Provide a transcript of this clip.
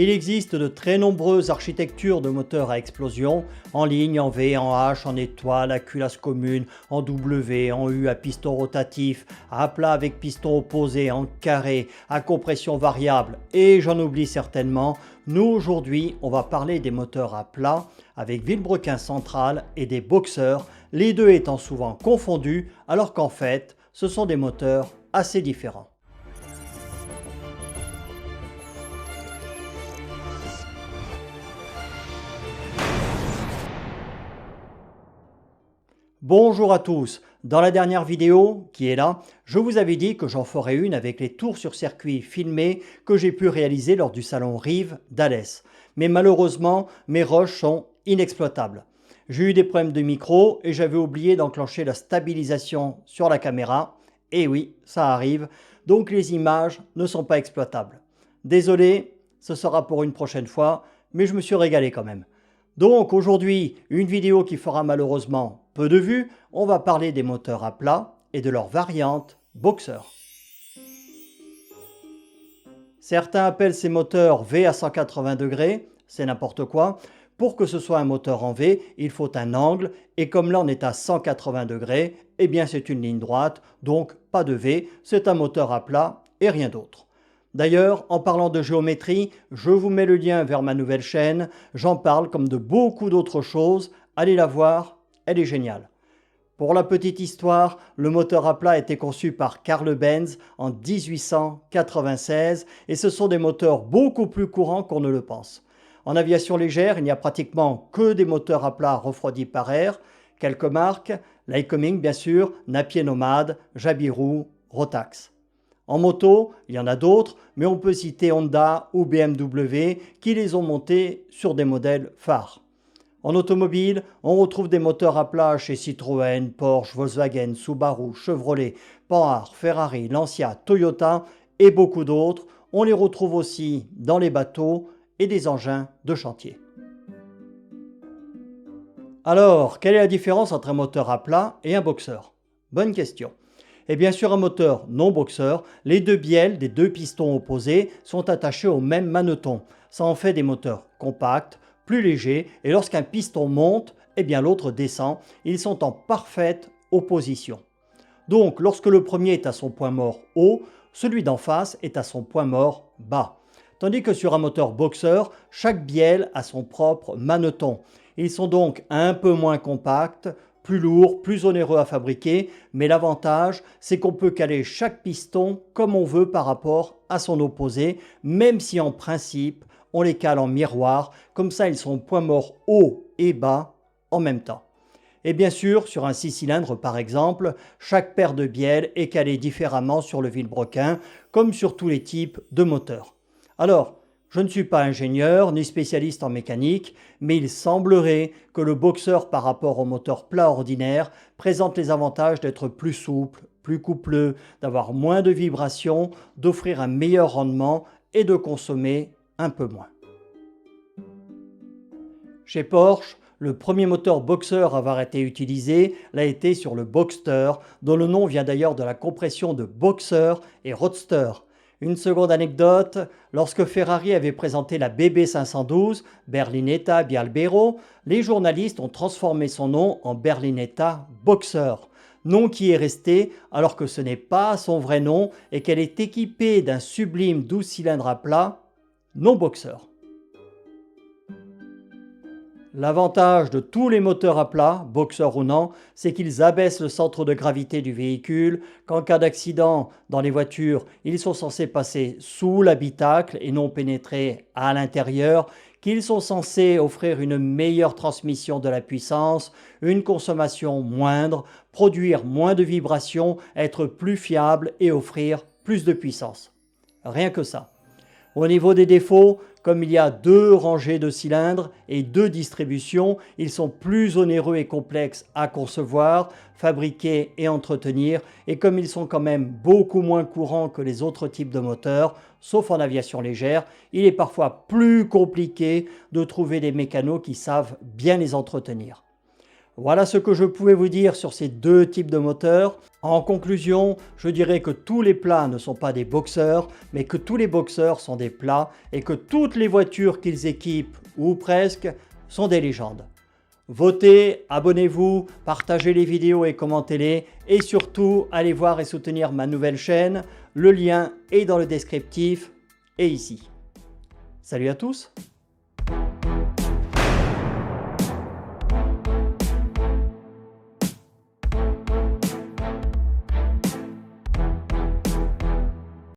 Il existe de très nombreuses architectures de moteurs à explosion, en ligne, en V, en H, en étoile, à culasse commune, en W, en U, à piston rotatif, à plat avec piston opposé, en carré, à compression variable, et j'en oublie certainement. Nous aujourd'hui, on va parler des moteurs à plat avec vilebrequin central et des boxers, les deux étant souvent confondus alors qu'en fait, ce sont des moteurs assez différents. Bonjour à tous, dans la dernière vidéo, qui est là, je vous avais dit que j'en ferai une avec les tours sur circuit filmés que j'ai pu réaliser lors du salon Rive d'Alès. Mais malheureusement, mes rushs sont inexploitables. J'ai eu des problèmes de micro et j'avais oublié d'enclencher la stabilisation sur la caméra. Et oui, ça arrive, donc les images ne sont pas exploitables. Désolé, ce sera pour une prochaine fois, mais je me suis régalé quand même. Donc aujourd'hui, une vidéo qui fera malheureusement peu de vues, on va parler des moteurs à plat et de leurs variantes boxer. Certains appellent ces moteurs V à 180 degrés, c'est n'importe quoi. Pour que ce soit un moteur en V, il faut un angle et comme là on est à 180 degrés, eh bien c'est une ligne droite, donc pas de V, c'est un moteur à plat et rien d'autre. D'ailleurs, en parlant de géométrie, je vous mets le lien vers ma nouvelle chaîne. J'en parle comme de beaucoup d'autres choses. Allez la voir, elle est géniale. Pour la petite histoire, le moteur à plat a été conçu par Carl Benz en 1896 et ce sont des moteurs beaucoup plus courants qu'on ne le pense. En aviation légère, il n'y a pratiquement que des moteurs à plat refroidis par air. Quelques marques, Lycoming bien sûr, Napier Nomad, Jabiru, Rotax. En moto, il y en a d'autres, mais on peut citer Honda ou BMW qui les ont montés sur des modèles phares. En automobile, on retrouve des moteurs à plat chez Citroën, Porsche, Volkswagen, Subaru, Chevrolet, Panhard, Ferrari, Lancia, Toyota et beaucoup d'autres. On les retrouve aussi dans les bateaux et des engins de chantier. Alors, quelle est la différence entre un moteur à plat et un boxer? Bonne question. Et bien sûr, un moteur non boxer, les deux bielles des deux pistons opposés sont attachés au même maneton. Ça en fait des moteurs compacts, plus légers, et lorsqu'un piston monte, eh bien l'autre descend. Ils sont en parfaite opposition. Donc, lorsque le premier est à son point mort haut, celui d'en face est à son point mort bas. Tandis que sur un moteur boxer, chaque bielle a son propre maneton. Ils sont donc un peu moins compacts, plus lourd, plus onéreux à fabriquer, mais l'avantage, c'est qu'on peut caler chaque piston comme on veut par rapport à son opposé, même si en principe, on les cale en miroir, comme ça ils sont point mort haut et bas en même temps. Et bien sûr, sur un 6 cylindres par exemple, chaque paire de bielles est calée différemment sur le vilebrequin, comme sur tous les types de moteurs. Alors, je ne suis pas ingénieur ni spécialiste en mécanique, mais il semblerait que le boxer par rapport au moteur plat ordinaire présente les avantages d'être plus souple, plus coupleux, d'avoir moins de vibrations, d'offrir un meilleur rendement et de consommer un peu moins. Chez Porsche, le premier moteur boxer à avoir été utilisé l'a été sur le Boxster, dont le nom vient d'ailleurs de la compression de boxer et roadster. Une seconde anecdote, lorsque Ferrari avait présenté la BB 512, Berlinetta Bialbero, les journalistes ont transformé son nom en Berlinetta Boxer, nom qui est resté alors que ce n'est pas son vrai nom et qu'elle est équipée d'un sublime 12 cylindres à plat, non boxer. L'avantage de tous les moteurs à plat, boxer ou non, c'est qu'ils abaissent le centre de gravité du véhicule, qu'en cas d'accident dans les voitures, ils sont censés passer sous l'habitacle et non pénétrer à l'intérieur, qu'ils sont censés offrir une meilleure transmission de la puissance, une consommation moindre, produire moins de vibrations, être plus fiables et offrir plus de puissance. Rien que ça. Au niveau des défauts, comme il y a deux rangées de cylindres et deux distributions, ils sont plus onéreux et complexes à concevoir, fabriquer et entretenir. Et comme ils sont quand même beaucoup moins courants que les autres types de moteurs, sauf en aviation légère, il est parfois plus compliqué de trouver des mécanos qui savent bien les entretenir. Voilà ce que je pouvais vous dire sur ces deux types de moteurs. En conclusion, je dirais que tous les plats ne sont pas des boxeurs, mais que tous les boxeurs sont des plats et que toutes les voitures qu'ils équipent, ou presque, sont des légendes. Votez, abonnez-vous, partagez les vidéos et commentez-les et surtout allez voir et soutenir ma nouvelle chaîne. Le lien est dans le descriptif et ici. Salut à tous!